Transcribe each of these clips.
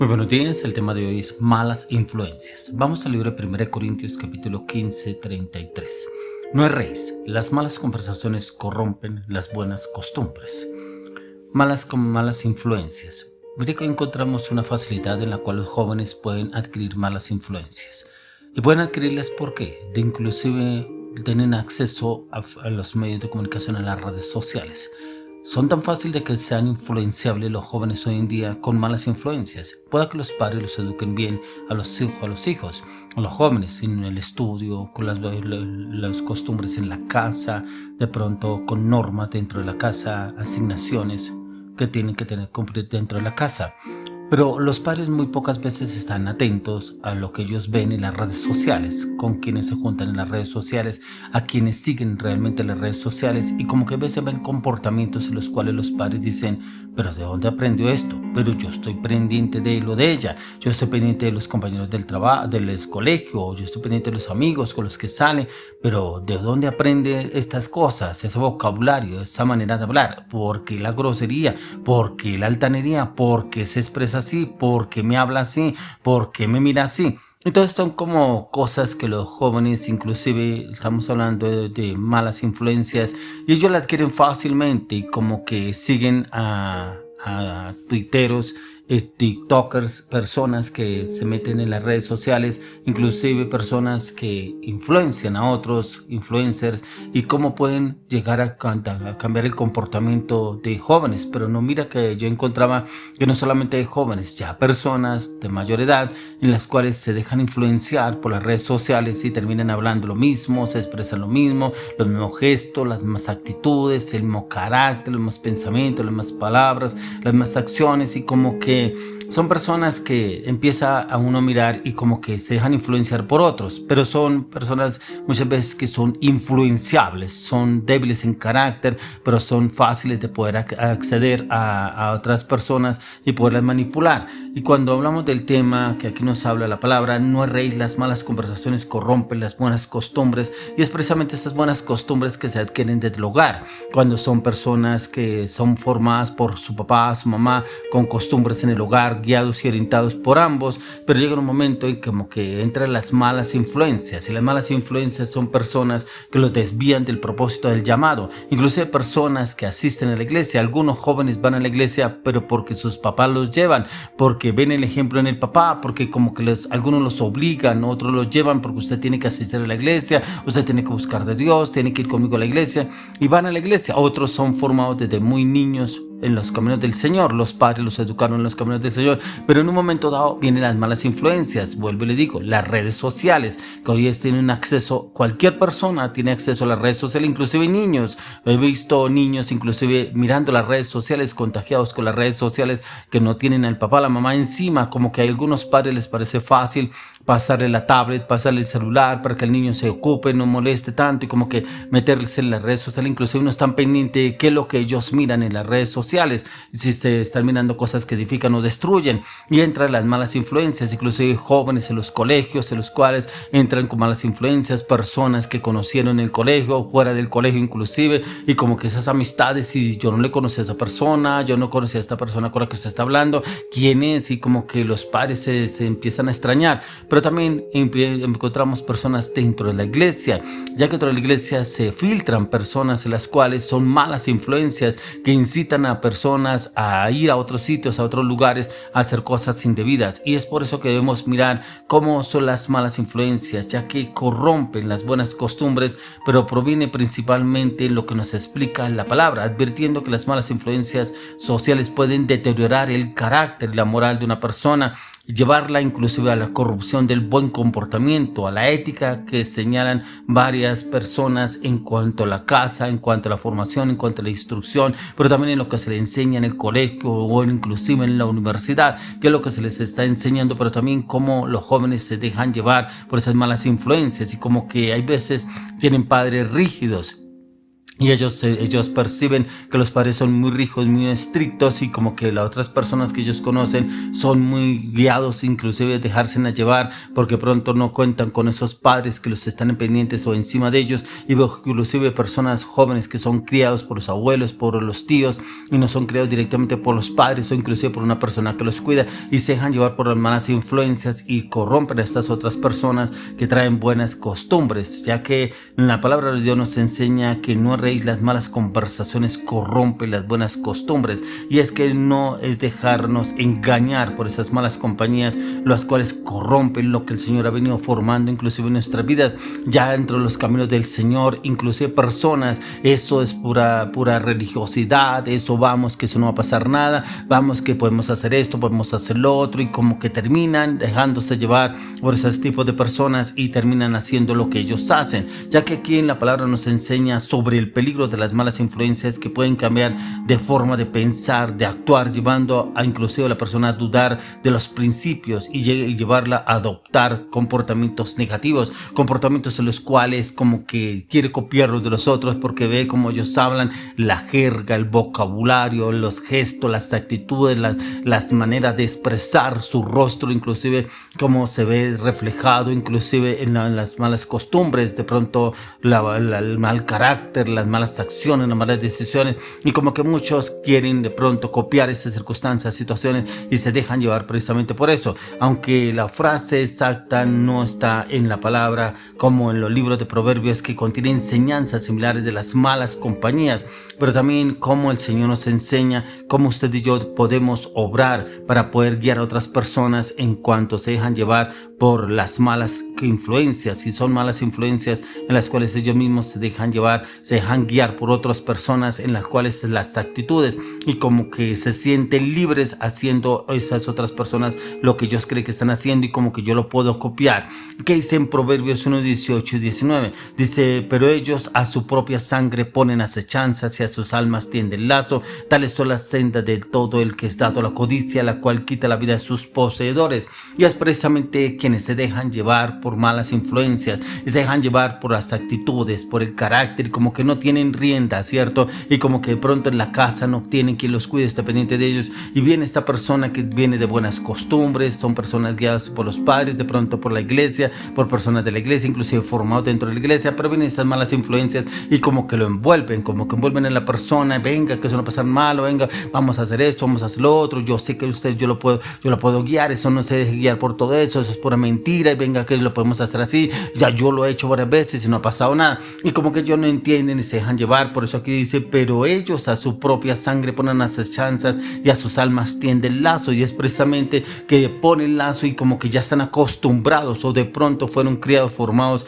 Muy buenos días, el tema de hoy es malas influencias. Vamos al libro de 1 Corintios capítulo 15, 33. No erréis, las malas conversaciones corrompen las buenas costumbres. Malas con malas influencias. Mire que encontramos una facilidad en la cual los jóvenes pueden adquirir malas influencias. Y pueden adquirirlas porque de inclusive tienen acceso a los medios de comunicación, a las redes sociales. Son tan fáciles de que sean influenciables los jóvenes hoy en día con malas influencias. Pueda que los padres los eduquen bien a los hijos, a los jóvenes en el estudio, con las costumbres en la casa, de pronto con normas dentro de la casa, asignaciones que tienen que cumplir dentro de la casa. Pero los padres muy pocas veces están atentos a lo que ellos ven en las redes sociales, con quienes se juntan en las redes sociales, a quienes siguen realmente las redes sociales, y como que a veces ven comportamientos en los cuales los padres dicen, pero ¿de dónde aprendió esto? Pero yo estoy pendiente de lo de ella, yo estoy pendiente de los compañeros del trabajo, del colegio, yo estoy pendiente de los amigos con los que sale, pero ¿de dónde aprende estas cosas, ese vocabulario, esa manera de hablar? ¿Por qué la grosería? ¿Por qué la altanería? ¿Por qué se expresa así? ¿Por qué me habla así? ¿Por qué me mira así? Entonces son como cosas que los jóvenes, inclusive estamos hablando de malas influencias, y ellos la adquieren fácilmente y como que siguen a tuiteros, tiktokers, personas que se meten en las redes sociales, inclusive personas que influencian a otros influencers, y cómo pueden llegar a cambiar el comportamiento de jóvenes. Pero no, mira que yo encontraba que no solamente de jóvenes, ya personas de mayor edad en las cuales se dejan influenciar por las redes sociales y terminan hablando lo mismo, se expresan lo mismo, los mismos gestos, las mismas actitudes, el mismo carácter, los mismos pensamientos, las mismas palabras, las mismas acciones, y como que son personas que empieza a uno a mirar y como que se dejan influenciar por otros, pero son personas muchas veces que son influenciables, son débiles en carácter, pero son fáciles de poder acceder a otras personas y poderlas manipular. Y cuando hablamos del tema que aquí nos habla la palabra, no erréis, las malas conversaciones corrompen las buenas costumbres, y es precisamente estas buenas costumbres que se adquieren desde el hogar, cuando son personas que son formadas por su papá, su mamá, con costumbres en el hogar, guiados y orientados por ambos, pero llega un momento en que como que entran las malas influencias, y las malas influencias son personas que los desvían del propósito del llamado, inclusive personas que asisten a la iglesia. Algunos jóvenes van a la iglesia pero porque sus papás los llevan, porque ven el ejemplo en el papá, porque como que algunos los obligan, otros los llevan porque usted tiene que asistir a la iglesia, usted tiene que buscar de Dios, tiene que ir conmigo a la iglesia, y van a la iglesia. Otros son formados desde muy niños en los caminos del Señor, los padres los educaron en los caminos del Señor, pero en un momento dado vienen las malas influencias. Vuelvo y le digo, las redes sociales, que hoy tienen acceso, cualquier persona tiene acceso a las redes sociales, inclusive niños. He visto niños inclusive mirando las redes sociales, contagiados con las redes sociales, que no tienen al papá, a la mamá encima, como que a algunos padres les parece fácil pasarle la tablet, pasarle el celular para que el niño se ocupe, no moleste tanto, y como que meterse en las redes sociales. Inclusive no están pendientes de qué es lo que ellos miran en las redes sociales, si se están mirando cosas que edifican o destruyen, y entran las malas influencias, inclusive jóvenes en los colegios, en los cuales entran con malas influencias, personas que conocieron en el colegio, fuera del colegio inclusive, y como que esas amistades, y yo no le conocí a esa persona, yo no conocí a esta persona con la que usted está hablando, quién es, y como que los padres se empiezan a extrañar. Pero también encontramos personas dentro de la iglesia, ya que dentro de la iglesia se filtran personas en las cuales son malas influencias, que incitan a personas a ir a otros sitios, a otros lugares, a hacer cosas indebidas. Y es por eso que debemos mirar cómo son las malas influencias, ya que corrompen las buenas costumbres, pero proviene principalmente en lo que nos explica la palabra, advirtiendo que las malas influencias sociales pueden deteriorar el carácter y la moral de una persona, llevarla inclusive a la corrupción del buen comportamiento, a la ética que señalan varias personas en cuanto a la casa, en cuanto a la formación, en cuanto a la instrucción, pero también en lo que se le enseña en el colegio o inclusive en la universidad, que es lo que se les está enseñando, pero también cómo los jóvenes se dejan llevar por esas malas influencias, y como que hay veces tienen padres rígidos, Y ellos perciben que los padres son muy rígidos, muy estrictos, y como que las otras personas que ellos conocen son muy guiados, inclusive dejarse llevar, porque pronto no cuentan con esos padres que los están pendientes o encima de ellos. Y veo inclusive personas jóvenes que son criados por los abuelos, por los tíos, y no son criados directamente por los padres o inclusive por una persona que los cuida, y se dejan llevar por las malas influencias y corrompen a estas otras personas que traen buenas costumbres, ya que la palabra de Dios nos enseña que no las malas conversaciones corrompen las buenas costumbres, y es que no es dejarnos engañar por esas malas compañías, las cuales corrompen lo que el Señor ha venido formando inclusive en nuestras vidas, ya dentro de los caminos del Señor. Inclusive personas, eso es pura religiosidad, eso vamos, que eso no va a pasar nada, vamos, que podemos hacer esto, podemos hacer lo otro, y como que terminan dejándose llevar por esos tipos de personas y terminan haciendo lo que ellos hacen, ya que aquí en la palabra nos enseña sobre el peligro de las malas influencias que pueden cambiar de forma de pensar, de actuar, llevando a inclusive a la persona a dudar de los principios y llevarla a adoptar comportamientos negativos, comportamientos en los cuales como que quiere copiarlos de los otros porque ve cómo ellos hablan, la jerga, el vocabulario, los gestos, las actitudes, las maneras de expresar su rostro, inclusive cómo se ve reflejado inclusive en las malas costumbres, de pronto el mal carácter, las malas acciones, las malas decisiones, y como que muchos quieren de pronto copiar esas circunstancias, situaciones, y se dejan llevar precisamente por eso, aunque la frase exacta no está en la palabra como en los libros de Proverbios, que contienen enseñanzas similares de las malas compañías, pero también como el Señor nos enseña cómo usted y yo podemos obrar para poder guiar a otras personas en cuanto se dejan llevar por las malas influencias, y son malas influencias en las cuales ellos mismos se dejan llevar, se dejan guiar por otras personas en las cuales las actitudes, y como que se sienten libres haciendo esas otras personas lo que ellos creen que están haciendo, y como que yo lo puedo copiar. ¿Qué dice en Proverbios 1, 18 y 19? Dice: pero ellos a su propia sangre ponen acechanzas, y a sus almas tienden lazo. Tales son las sendas de todo el que es dado a la codicia, la cual quita la vida de sus poseedores. Y es precisamente quienes se dejan llevar por malas influencias, y se dejan llevar por las actitudes, por el carácter, como que no tienen rienda, ¿cierto? Y como que de pronto en la casa no tienen quien los cuide, está pendiente de ellos, y viene esta persona que viene de buenas costumbres, son personas guiadas por los padres, de pronto por la iglesia, por personas de la iglesia, inclusive formados dentro de la iglesia, pero vienen esas malas influencias y como que lo envuelven, como que envuelven en la persona: venga, que eso no pasa malo, venga, vamos a hacer esto, vamos a hacer lo otro, yo sé que usted, yo lo puedo guiar, eso no se deje guiar por todo eso es pura mentira, y venga que lo podemos hacer así, ya yo lo he hecho varias veces y no ha pasado nada, y como que ellos no entienden y se dejan llevar. Por eso aquí dice: pero ellos a su propia sangre ponen acechanzas, y a sus almas tienden lazo, y es precisamente que ponen lazo y como que ya están acostumbrados, o de pronto fueron criados, formados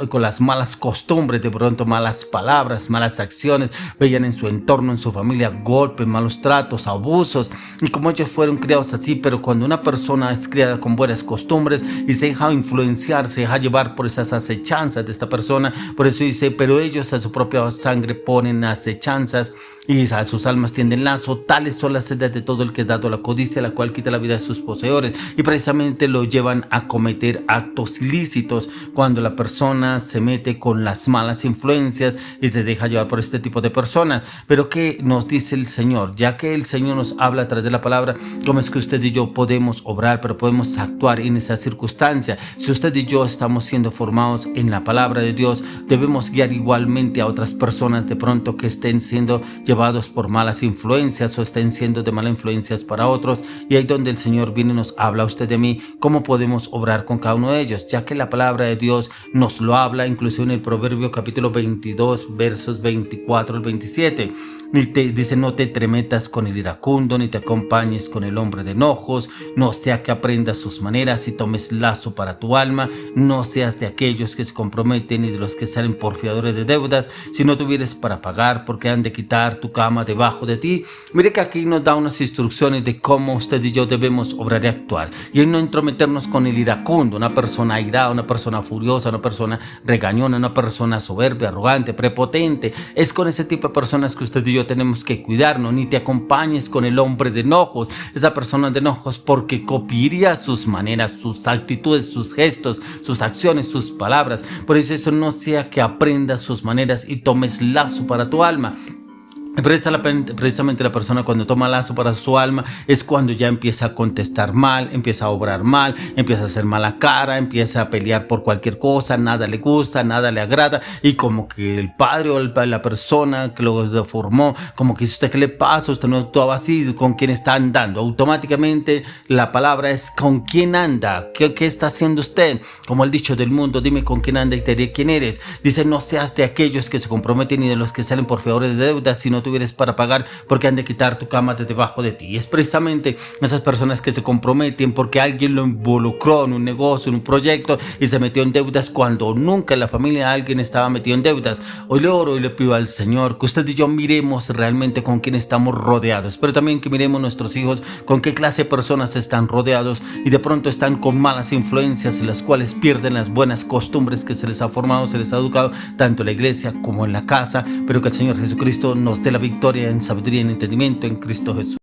con las malas costumbres, de pronto malas palabras, malas acciones, veían en su entorno, en su familia, golpes, malos tratos, abusos, y como ellos fueron criados así. Pero cuando una persona es criada con buenas costumbres y se deja influenciar, se deja llevar por esas acechanzas de esta persona, por eso dice: pero ellos a su propia sangre ponen acechanzas, y a sus almas tienden lazo. Tales son las sendas de todo el que es dado a la codicia, la cual quita la vida de sus poseedores. Y precisamente lo llevan a cometer actos ilícitos cuando la persona se mete con las malas influencias y se deja llevar por este tipo de personas. Pero ¿qué nos dice el Señor? Ya que el Señor nos habla a través de la palabra, ¿cómo es que usted y yo podemos obrar, pero podemos actuar en esa circunstancia? Si usted y yo estamos siendo formados en la palabra de Dios, debemos guiar igualmente a otras personas de pronto que estén siendo llevados por malas influencias o estén siendo de malas influencias para otros, y ahí donde el Señor viene y nos habla a usted de mí, cómo podemos obrar con cada uno de ellos, ya que la palabra de Dios nos lo habla incluso en el Proverbio capítulo 22 versos 24 al 27. Dice: no te tremetas con el iracundo, ni te acompañes con el hombre de enojos, no sea que aprendas sus maneras y tomes lazo para tu alma, no seas de aquellos que se comprometen ni de los que salen por fiadores de deudas, si no tuvieres para pagar, porque han de quitar tu cama debajo de ti. Mire que aquí nos da unas instrucciones de cómo usted y yo debemos obrar y actuar, y no entrometernos con el iracundo, una persona airada, una persona furiosa, una persona regañona, una persona soberbia, arrogante, prepotente. Es con ese tipo de personas que usted y yo yo tenemos que cuidarnos. Ni te acompañes con el hombre de enojos, esa persona de enojos, porque copiaría sus maneras, sus actitudes, sus gestos, sus acciones, sus palabras. Por eso no sea que aprendas sus maneras y tomes lazo para tu alma. Precisamente la persona cuando toma lazo para su alma es cuando ya empieza a contestar mal, empieza a obrar mal, empieza a hacer mala cara, empieza a pelear por cualquier cosa, nada le gusta, nada le agrada, y como que el padre o la persona que lo formó, como que dice: ¿usted qué le pasa? Usted no actuaba así, ¿con quién está andando? Automáticamente la palabra es ¿con quién anda? ¿Qué está haciendo usted? Como el dicho del mundo: dime con quién anda y te diré quién eres. Dice: no seas de aquellos que se comprometen ni de los que salen por favores de deudas, sino tuvieres para pagar, porque han de quitar tu cama de debajo de ti. Y es precisamente esas personas que se comprometen porque alguien lo involucró en un negocio, en un proyecto, y se metió en deudas cuando nunca en la familia alguien estaba metido en deudas. Hoy le oro y le pido al Señor que usted y yo miremos realmente con quién estamos rodeados, pero también que miremos nuestros hijos con qué clase de personas están rodeados, y de pronto están con malas influencias en las cuales pierden las buenas costumbres que se les ha formado, se les ha educado tanto en la iglesia como en la casa. Pero que el Señor Jesucristo nos dé la victoria en sabiduría y en entendimiento en Cristo Jesús.